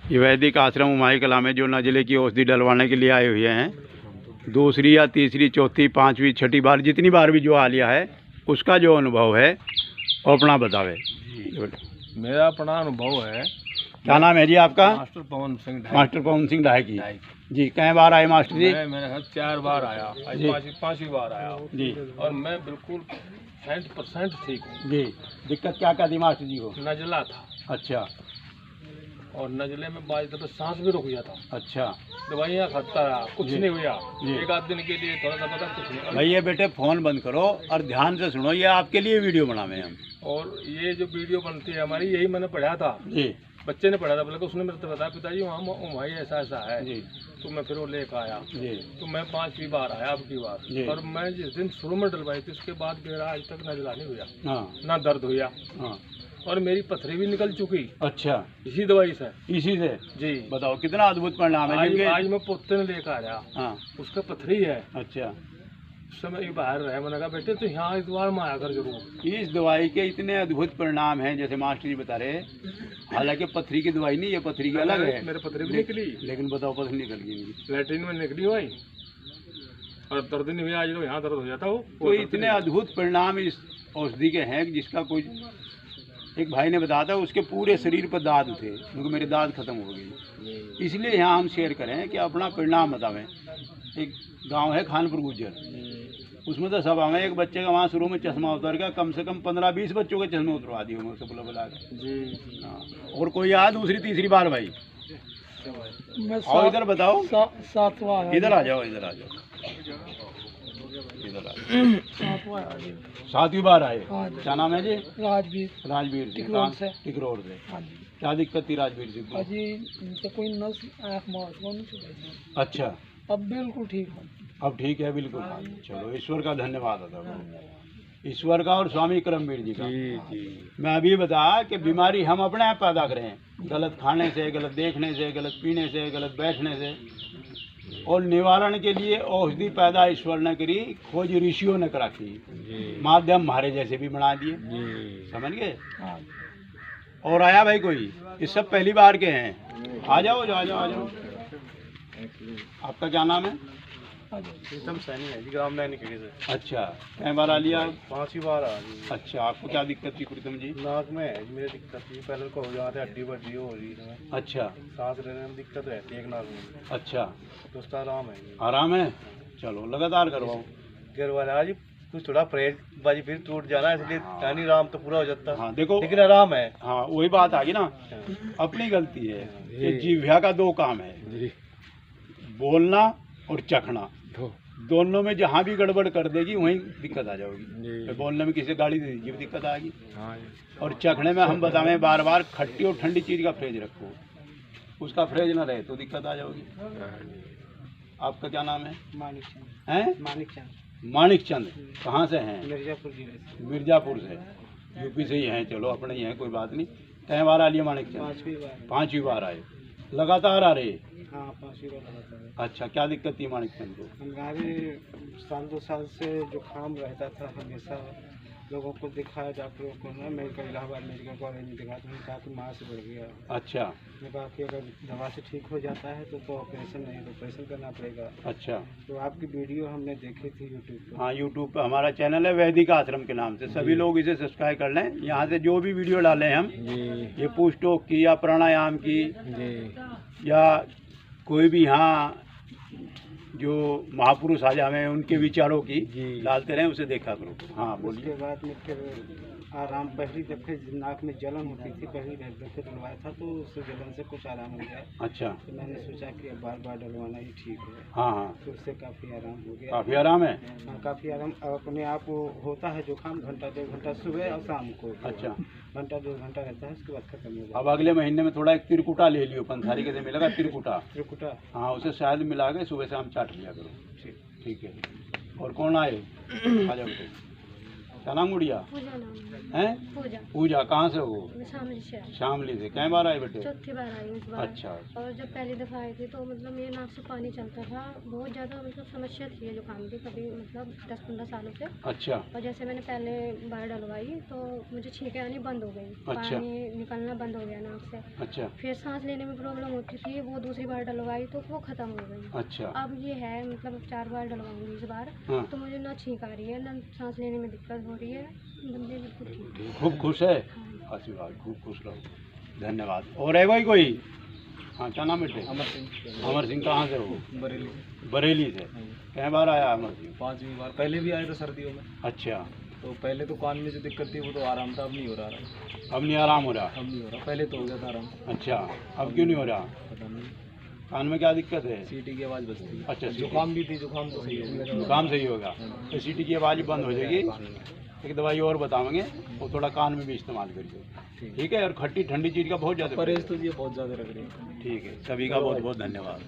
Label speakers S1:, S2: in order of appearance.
S1: ये वैदिक आश्रम उमाई कला में जो नजले की औषधि डलवाने के लिए आए हुए हैं, दूसरी या तीसरी चौथी पांचवी छठी बार जितनी बार भी जो आ लिया है उसका जो अनुभव है वो अपना बतावे।
S2: मेरा अपना अनुभव है।
S1: क्या नाम है जी आपका?
S2: मास्टर पवन सिंह ढाई।
S1: मास्टर पवन सिंह ढाकी जी। कई बार आए मास्टर जी?
S2: मेरे साथ 4 बार आया, आज पांचवी बार आया
S1: जी।
S2: और मैं बिल्कुल 100% ठीक हूँ
S1: जी। दिक्कत क्या क्या थी मास्टर जी को?
S2: नजला था।
S1: अच्छा।
S2: और नजले में बाज दफे सांस भी रुक गया था।
S1: अच्छा।
S2: दवाइयाँ खाता रहा, कुछ
S1: जी।
S2: नहीं हुआ।
S1: जी।
S2: एक आध दिन के लिए थोड़ा सा पता, कुछ नहीं।
S1: भैया बेटे फोन बंद करो और ध्यान से सुनो, ये आपके लिए वीडियो बनावे हम।
S2: और ये जो वीडियो बनती है हमारी, यही मैंने पढ़ा था
S1: जी।
S2: बच्चे ने पढ़ा था, बल्कि उसने मेरे को बताया पिताजी वहाँ भाई ऐसा ऐसा है
S1: जी।
S2: तो मैं फिर वो लेकर आया
S1: जी।
S2: तो मैं 5वीं बार आया अब की बार। और मैं जिस दिन शुरू में डलवाई थी उसके बाद मेरा आज तक नजला नहीं हुआ।
S1: हाँ।
S2: ना दर्द हुआ।
S1: हाँ।
S2: और मेरी पथरी भी निकल चुकी।
S1: अच्छा।
S2: इसी दवाई से? इसी
S1: से
S2: जी।
S1: बताओ कितना अद्भुत परिणाम है।
S2: आज मैं पोते ने लेकर आया। हाँ। उसका पथरी है।
S1: अच्छा।
S2: उस समय बाहर रहे, मैंने कहा बेटे तो यहाँ इस बार में आया कर जरूर।
S1: इस दवाई के इतने अद्भुत परिणाम हैं जैसे मास्टर जी बता रहे। हालांकि पथरी की दवाई नहीं, ये पथरी की अलग है।
S2: मेरे पथरी भी निकली,
S1: लेकिन बताओ पथरी निकल गई,
S2: लैट्रिन में निकली हुई और दर्द नहीं हुआ। आज तो यहाँ दर्द हो जाता हो।
S1: तो इतने अद्भुत परिणाम इस औषधि के हैं जिसका कोई एक भाई ने बताया था उसके पूरे शरीर पर दाद थे, क्योंकि मेरे दाद खत्म हो गई। इसलिए यहाँ हम शेयर करें कि अपना परिणाम बतावें। एक गांव है खानपुर गुज्जर, उसमें तो सब हमें एक बच्चे का वहाँ शुरू में चश्मा उतर गया, कम से कम 15-20 बच्चों के चश्मे उतरवा दिए उन्होंने सब बुला जी। हाँ। और कोई याद दूसरी तीसरी बार भाई? और इधर बताओ। इधर आ जाओ, इधर आ जाओ, इधर आ जाओ। 7वीं बार आए। क्या नाम है जी? राजवीर। राजवीर से टिकरोड से। क्या दिक्कत थी राजवीर जी?
S3: जी कोई नस
S1: अच्छा।
S3: अब बिल्कुल ठीक है।
S1: अब ठीक है बिल्कुल। चलो ईश्वर का धन्यवाद अदा, ईश्वर का और स्वामी करमवीर जी का। जी। मैं अभी बताया कि बीमारी हम अपने आप पैदा करें, गलत खाने से, गलत देखने से, गलत पीने से, गलत बैठने से। और निवारण के लिए औषधि पैदा ईश्वर ने करी, खोज ऋषियों ने करा की, माध्यम हमारे जैसे भी बना दिए। समझ गए? और आया भाई कोई? ये सब पहली बार के हैं। आ जाओ, आ जाओ, आ जाओ। आपका क्या नाम है?
S2: प्रीतम सैनी है जी, ग्राम नैनीखेड़ी से।
S1: अच्छा। कई बार आ लिया?
S2: 5वीं बार आ जी।
S1: अच्छा। आपको क्या दिक्कत थी प्रीतम जी?
S2: नाक में है मेरी दिक्कत थी, पहले को हो जाते हड्डी बड्डी हो रही है।
S1: अच्छा।
S2: सांस लेने में दिक्कत रहती है एक नाक में।
S1: अच्छा।
S2: तो उसका आराम है।
S1: आराम है? चलो लगातार करवाओ।
S2: गिरवाना जी, कुछ थोड़ा परहेज बाजी फिर टूट जाना, इसलिए यानी आराम तो पूरा हो जाता।
S1: हाँ देखो, लेकिन
S2: आराम है।
S1: हाँ वही बात आ गई ना, अपनी गलती है। ये जीभ्या का 2 काम है, बोलना और चखना। दोनों में जहाँ भी गड़बड़ कर देगी वहीं दिक्कत आ जाएगी। बोलने में किसी गाड़ी दे दीजिए दिक्कत आएगी। और चखने में हम बताएं बार बार खट्टी और ठंडी चीज़ का फ्रिज रखो, उसका फ्रिज ना रहे तो दिक्कत आ जाएगी। आपका क्या नाम है?
S3: मानिक चंद।
S1: हैं?
S3: मानिक चंद।
S1: मानिक चंद। कहाँ से हैं?
S3: मिर्जापुर जिले से।
S1: मिर्जापुर से, यूपी से ही हैं। चलो अपने ही हैं, कोई बात नहीं। कई बार आ लिए मानिक चंद?
S3: 5वीं बार।
S1: 5वीं बार आए। लगातार आ रहे?
S3: हाँ 5वीं बार लगातार।
S1: अच्छा। क्या दिक्कत थी मानिक चंद को?
S3: हमारे 1-2 साल से जुकाम रहता था, हमेशा लोगों को दिखाया, डॉक्टरों को ना, मेडिकल इलाहाबाद मेडिकल कॉलेज में दिखा, तो कहा कि माँ से बढ़ गया।
S1: अच्छा।
S3: मैं कहा कि अगर दवा से ठीक हो जाता है तो ऑपरेशन नहीं, तो ऑपरेशन करना पड़ेगा।
S1: अच्छा।
S3: तो आपकी वीडियो हमने देखी थी यूट्यूब पर।
S1: हाँ यूट्यूब पर हमारा चैनल है वैदिक आश्रम के नाम से, सभी लोग इसे सब्सक्राइब कर लें। यहाँ से जो भी वीडियो डालें हम, ये पुश टॉक की या प्राणायाम की या कोई भी यहाँ जो महापुरुष आ जाए उनके विचारों की डालते रहें, उसे देखा करो। हाँ बोलिए।
S3: उसके बाद में फिर आराम, पहली दफे नाक में जलन होती थी, पहली दफे डलवाया था तो उससे जलन से कुछ आराम हो गया।
S1: अच्छा।
S3: तो मैंने सोचा कि अब बार बार डलवाना ही ठीक है।
S1: हाँ हाँ।
S3: तो उससे काफ़ी आराम हो गया।
S1: काफ़ी आराम है?
S3: हाँ काफ़ी आराम। अपने आप वो होता है जुकाम, घंटा 2 घंटा सुबह और शाम को।
S1: अच्छा।
S3: घंटा 2 घंटा रहता है, उसके बाद खत्म हो जाता है।
S1: अब अगले महीने में थोड़ा एक त्रिकुटा ले लियो, पंसारी कैसे मिलेगा?
S3: त्रिकुटा।
S1: हाँ उसे शायद मिला के सुबह शाम चाट लिया करो। ठीक है। और कौन आए? आ जाओ। क्या नाम गुड़िया
S4: पूजा नाम है।
S1: हैं?
S4: पूजा।
S1: पूजा कहाँ से हो?
S4: मैं शामिल से आई।
S1: शामली से। कई बार आए बेटे?
S4: चौथी बार आई हूँ इस बार।
S1: अच्छा।
S4: और जब पहली दफ़ा आई थी तो मतलब मेरे नाक से पानी चलता था, बहुत ज़्यादा मतलब समस्या थी जो काम की, कभी मतलब 10-15 सालों से।
S1: अच्छा।
S4: और जैसे मैंने पहले बार डलवाई तो मुझे छींकें आनी बंद हो गई,
S1: अच्छा।
S4: पानी निकलना बंद हो गया नाक से।
S1: अच्छा।
S4: फिर सांस लेने में प्रॉब्लम होती थी, वो दूसरी बार डलवाई तो वो ख़त्म हो गई।
S1: अच्छा।
S4: अब ये है मतलब 4 बार डलवाऊंगी इस बार।
S1: हाँ।
S4: तो मुझे ना छींक आ रही है, ना सांस लेने में दिक्कत हो रही है, बंदे बिल्कुल ठीक है।
S1: खूब खुश है?
S4: हाँ।
S1: आशीर्वाद, खूब खुश रहो। धन्यवाद। और है भाई कोई? हाँ, क्या नाम बेटे?
S3: अमर सिंह,
S1: अमर सिंह कहाँ से हो?
S3: बरेली।
S1: बरेली से। कई बार आया अमर सिंह?
S3: 5वीं बार। पहले भी आए थे सर्दियों में,
S1: अच्छा।
S3: तो पहले तो कान में जो दिक्कत थी वो तो आराम था, अब नहीं हो रहा।
S1: अब नहीं आराम हो रहा?
S3: अब नहीं हो रहा, पहले तो हो गया था आराम।
S1: अच्छा, अब क्यों नहीं हो रहा?
S3: पता नहीं,
S1: कान में क्या दिक्कत है?
S3: सीटी की आवाज़ बजती है।
S1: अच्छा, सीटी।
S3: जुकाम भी थी, जुकाम तो सही हो गया।
S1: काम सही होगा तो सीटी की आवाज़ बंद हो जाएगी। एक दवाई और बताएंगे, वो थोड़ा कान में भी इस्तेमाल करिए, ठीक है? और खट्टी ठंडी चीज़ का बहुत ज़्यादा
S3: परहेज तो ये बहुत ज़्यादा रख रही है।
S1: ठीक है। सभी का बहुत बहुत धन्यवाद।